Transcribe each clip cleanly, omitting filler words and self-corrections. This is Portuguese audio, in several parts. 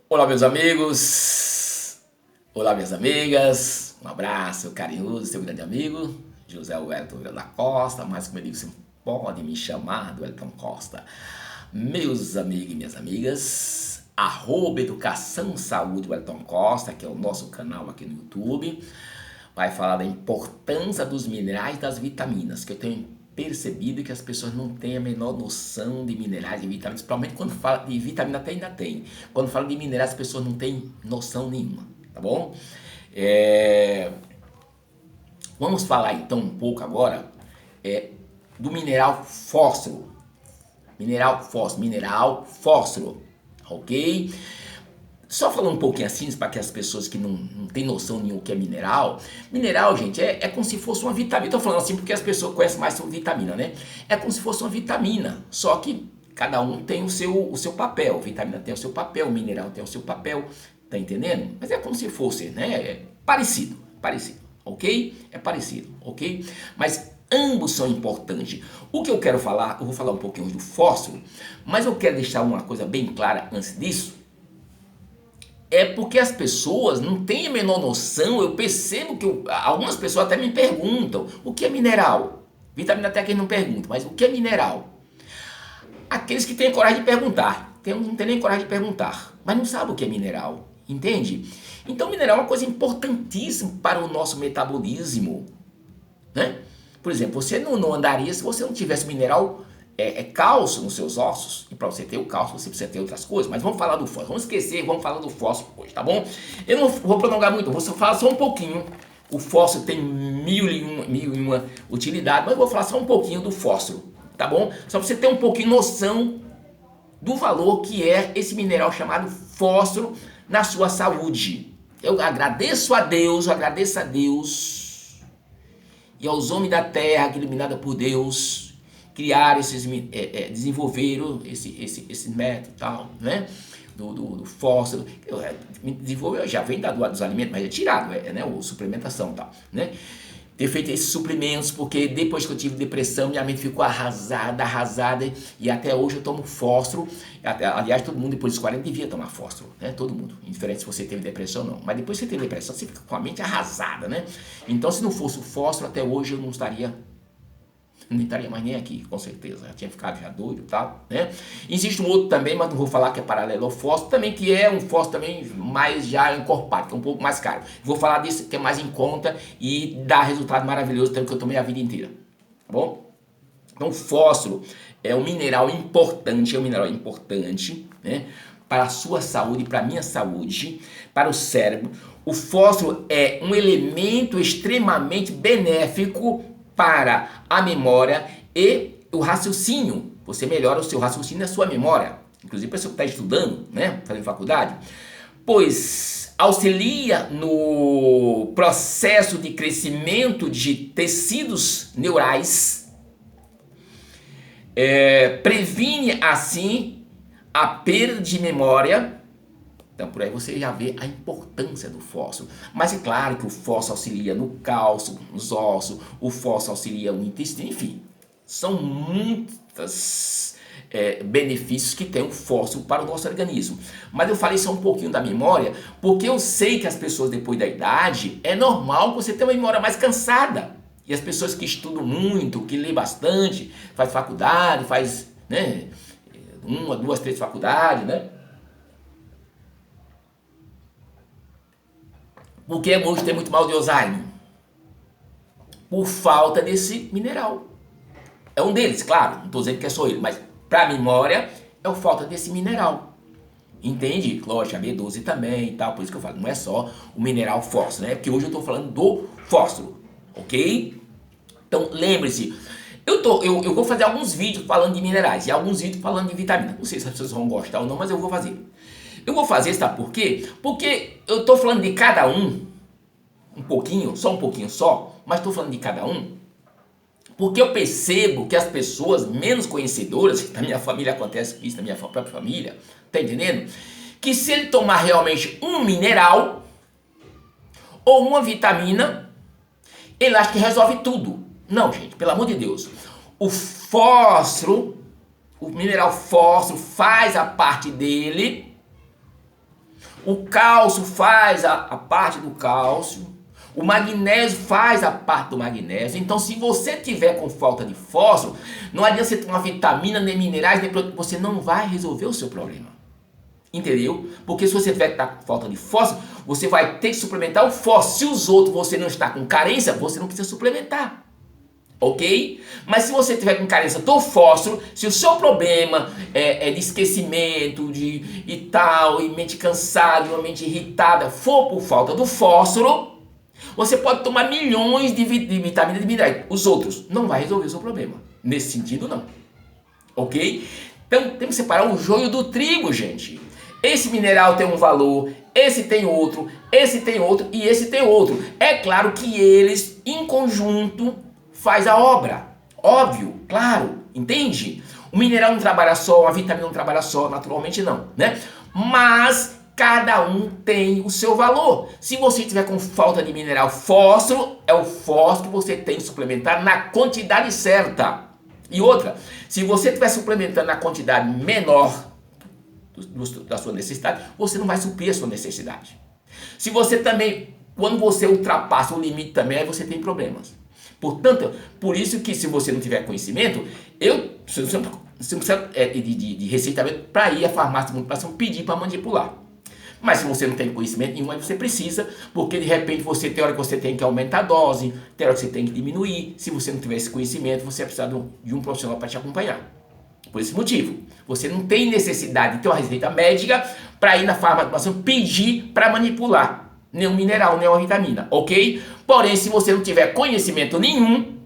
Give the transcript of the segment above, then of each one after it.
Olá, meus amigos. Olá, minhas amigas. Um abraço carinhoso, seu grande amigo, José Wellington da Costa, mas como eu digo, você pode me chamar do Wellington Costa. Meus amigos e minhas amigas, Educação Saúde Wellington Costa, que é o nosso canal aqui no YouTube, vai falar da importância dos minerais e das vitaminas, que eu tenho percebido que as pessoas não têm a menor noção de minerais e vitaminas, principalmente quando fala de vitamina até ainda tem. Quando fala de minerais, as pessoas não têm noção nenhuma, tá bom? É... Vamos falar então um pouco agora do mineral fósforo. Mineral fósforo, ok? Só falando um pouquinho assim, para que as pessoas que não têm noção nenhuma o que é mineral. Mineral, gente, é como se fosse uma vitamina. Estou falando assim porque as pessoas conhecem mais sobre vitamina, né? É como se fosse uma vitamina, só que cada um tem o seu papel. Vitamina tem o seu papel, mineral tem o seu papel, tá entendendo? Mas é como se fosse, né? É parecido, ok? É parecido, ok? Mas ambos são importantes. O que eu quero falar, eu vou falar um pouquinho do fósforo, mas eu quero deixar uma coisa bem clara antes disso. É porque as pessoas não têm a menor noção. Eu percebo que algumas pessoas até me perguntam o que é mineral. Vitamina até que não pergunta, mas o que é mineral? Aqueles que têm coragem de perguntar. Tem uns não tem nem coragem de perguntar, mas não sabem o que é mineral, entende? Então mineral é uma coisa importantíssima para o nosso metabolismo, né? Por exemplo, você não andaria se você não tivesse mineral cálcio nos seus ossos. E para você ter o cálcio, você precisa ter outras coisas. Mas vamos falar do fósforo. Vamos esquecer, vamos falar do fósforo hoje, tá bom? Eu não vou prolongar muito, vou falar só um pouquinho. O fósforo tem mil e uma utilidades, mas eu vou falar só um pouquinho do fósforo, tá bom? Só para você ter um pouquinho noção do valor que é esse mineral chamado fósforo na sua saúde. Eu agradeço a Deus e aos homens da terra, iluminada por Deus, criaram desenvolveram esse método e tal, né? Do fósforo. Desenvolveu, já vem dos alimentos, mas é tirado, né? O suplementação e tal, né? Ter feito esses suplementos, porque depois que eu tive depressão, minha mente ficou arrasada, e até hoje eu tomo fósforo. Aliás, todo mundo depois dos 40 devia tomar fósforo, né? Todo mundo, indiferente se você teve depressão ou não. Mas depois que você teve depressão, você fica com a mente arrasada, né? Então, se não fosse o fósforo, até hoje eu não estaria mais nem aqui, com certeza. Já tinha ficado já doido e tal, né? Existe um outro também, mas não vou falar, que é paralelo ao fósforo, também, que é um fósforo também mais já encorpado, que é um pouco mais caro. Vou falar desse que é mais em conta e dá resultado maravilhoso, tanto que eu tomei a vida inteira, tá bom? Então, fósforo é um mineral importante, né? Para a sua saúde, para a minha saúde, para o cérebro. O fósforo é um elemento extremamente benéfico para a memória e o raciocínio. Você melhora o seu raciocínio e a sua memória. Inclusive, a pessoa que está estudando, né, fazendo faculdade, pois auxilia no processo de crescimento de tecidos neurais, previne assim a perda de memória. Então por aí você já vê a importância do fósforo. Mas é claro que o fósforo auxilia no cálcio, nos ossos, o fósforo auxilia no intestino, enfim. São muitos benefícios que tem o fósforo para o nosso organismo. Mas eu falei só um pouquinho da memória, porque eu sei que as pessoas depois da idade, é normal você ter uma memória mais cansada. E as pessoas que estudam muito, que lê bastante, faz faculdade, faz, né, uma, duas, três faculdades, né? Porque hoje tem muito mal de Alzheimer? Por falta desse mineral. É um deles, claro, não estou dizendo que é só ele, mas para a memória é a falta desse mineral. Entende? Lógico, a B12 também e tal, por isso que eu falo, não é só o mineral fósforo, né? Porque hoje eu estou falando do fósforo, ok? Então lembre-se, eu vou fazer alguns vídeos falando de minerais e alguns vídeos falando de vitamina. Não sei se as pessoas vão gostar ou não, mas eu vou fazer. Eu vou fazer, sabe por quê? Porque eu estou falando de cada um pouquinho, só um pouquinho só, mas estou falando de cada um, porque eu percebo que as pessoas menos conhecedoras, na minha família acontece isso, na minha própria família, tá entendendo? Que se ele tomar realmente um mineral ou uma vitamina, ele acha que resolve tudo. Não, gente, pelo amor de Deus. O fósforo, o mineral fósforo faz a parte dele. O cálcio faz a parte do cálcio. O magnésio faz a parte do magnésio. Então, se você tiver com falta de fósforo, não adianta você tomar vitamina, nem minerais, nem produto, você não vai resolver o seu problema. Entendeu? Porque se você tiver com falta de fósforo, você vai ter que suplementar o fósforo. Se os outros você não está com carência, você não precisa suplementar. Ok? Mas se você tiver com carência do fósforo, se o seu problema é de esquecimento, e mente cansada, uma mente irritada, for por falta do fósforo, você pode tomar milhões de vitaminas e minerais. Os outros não vai resolver o seu problema. Nesse sentido, não. Ok? Então, tem que separar o joio do trigo, gente. Esse mineral tem um valor, esse tem outro e esse tem outro. É claro que eles, em conjunto, faz a obra. Óbvio, claro, entende? O mineral não trabalha só, a vitamina não trabalha só, naturalmente não, né? Mas cada um tem o seu valor. Se você tiver com falta de mineral, fósforo, é o fósforo que você tem que suplementar na quantidade certa. E outra, se você estiver suplementando na quantidade menor da sua necessidade, você não vai suprir a sua necessidade. Se você também, quando você ultrapassa o limite também, aí você tem problemas. Portanto, por isso que se você não tiver conhecimento, você não precisa de receitamento para ir à farmácia de manipulação pedir para manipular. Mas se você não tem conhecimento nenhum, aí você precisa, porque de repente tem hora que você tem que aumentar a dose, tem hora que você tem que diminuir. Se você não tiver esse conhecimento, você vai precisar de um profissional para te acompanhar. Por esse motivo, você não tem necessidade de ter uma receita médica para ir na farmácia pedir para manipular nenhum mineral, nenhuma vitamina, ok? Porém, se você não tiver conhecimento nenhum,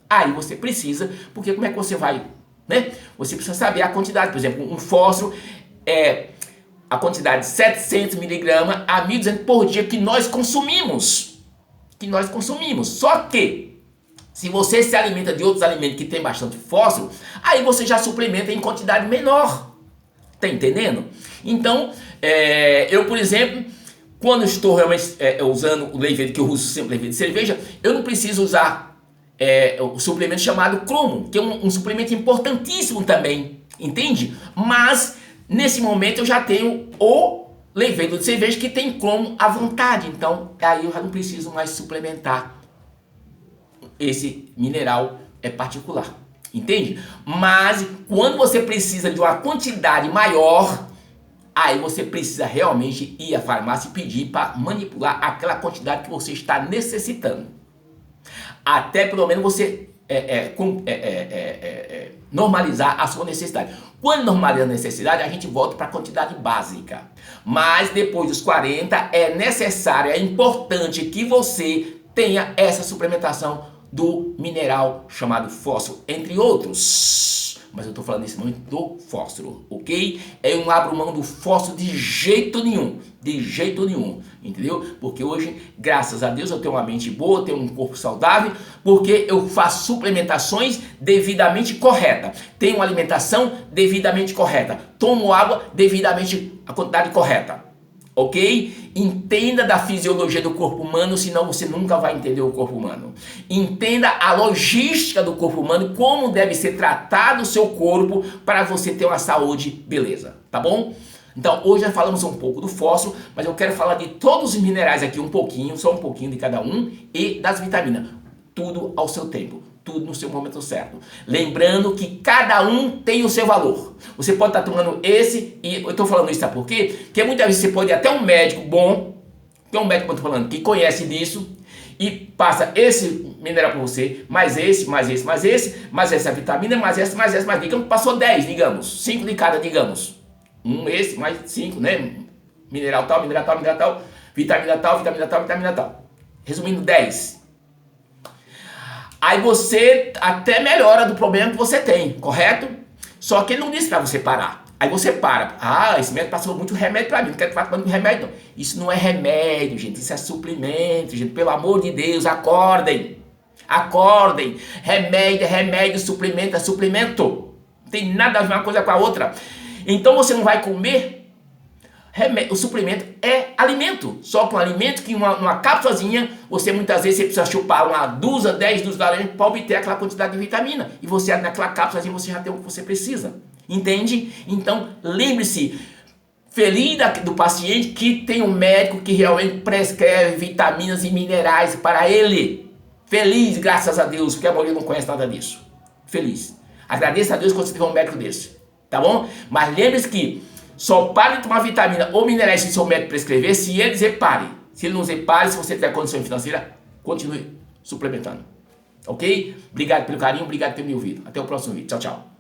aí você precisa, porque como é que você vai, né? Você precisa saber a quantidade, por exemplo, um fósforo é a quantidade de 700 miligramas a 1.200 por dia que nós consumimos. Só que, se você se alimenta de outros alimentos que tem bastante fósforo, aí você já suplementa em quantidade menor. Tá entendendo? Então, eu, por exemplo, quando estou realmente usando o leite verde, que eu uso sempre leite verde de cerveja, eu não preciso usar o suplemento chamado cromo, que é um suplemento importantíssimo também, entende? Mas, nesse momento, eu já tenho o leite verde de cerveja que tem cromo à vontade, então aí eu já não preciso mais suplementar esse mineral particular, entende? Mas, quando você precisa de uma quantidade maior, aí você precisa realmente ir à farmácia e pedir para manipular aquela quantidade que você está necessitando. Até pelo menos você normalizar a sua necessidade. Quando normaliza a necessidade, a gente volta para a quantidade básica. Mas depois dos 40 é necessário, é importante que você tenha essa suplementação do mineral chamado fósforo, entre outros. Mas eu estou falando nesse momento do fósforo, ok? Eu não abro mão do fósforo de jeito nenhum, entendeu? Porque hoje, graças a Deus, eu tenho uma mente boa, tenho um corpo saudável, porque eu faço suplementações devidamente correta, tenho uma alimentação devidamente correta, tomo água devidamente a quantidade correta. Ok? Entenda da fisiologia do corpo humano, senão você nunca vai entender o corpo humano. Entenda a logística do corpo humano, como deve ser tratado o seu corpo para você ter uma saúde, beleza, tá bom? Então, hoje já falamos um pouco do fósforo, mas eu quero falar de todos os minerais aqui um pouquinho, só um pouquinho de cada um, e das vitaminas. Tudo ao seu tempo, tudo no seu momento certo. Lembrando que cada um tem o seu valor. Você pode estar tomando esse, e eu estou falando isso, sabe por quê? Porque muitas vezes você pode ir até um médico bom, tem um médico que eu estou falando, que conhece disso, e passa esse mineral para você, mais essa vitamina, mais essa, digamos, passou 10, digamos, 5 de cada, digamos. Esse, mais 5, né? Mineral tal, vitamina tal. Resumindo, 10. Aí você até melhora do problema que você tem, correto? Só que ele não disse para você parar. Aí você para. Ah, esse médico passou muito remédio para mim, não quero falar tomando remédio não. Isso não é remédio, gente, isso é suplemento, gente. Pelo amor de Deus, acordem. Acordem. Remédio é remédio, suplemento é suplemento. Não tem nada a ver uma coisa com a outra. Então você não vai comer remédio. O suplemento é alimento. Só que um alimento que numa cápsulazinha, você muitas vezes você precisa chupar uma dúzia, 10 dúzias de alimento para obter aquela quantidade de vitamina. E você naquela cápsulazinha você já tem o que você precisa. Entende? Então lembre-se, Feliz do paciente que tem um médico que realmente prescreve vitaminas e minerais para ele. Feliz, graças a Deus, porque a maioria não conhece nada disso. Feliz. Agradeça a Deus quando você tiver um médico desse, tá bom? Mas lembre-se que só pare de tomar vitamina ou minerais se seu médico prescrever, se ele dizer pare. Se ele não dizer pare, se você tiver condição financeira, continue suplementando. Ok? Obrigado pelo carinho, obrigado por ter me ouvido. Até o próximo vídeo. Tchau, tchau.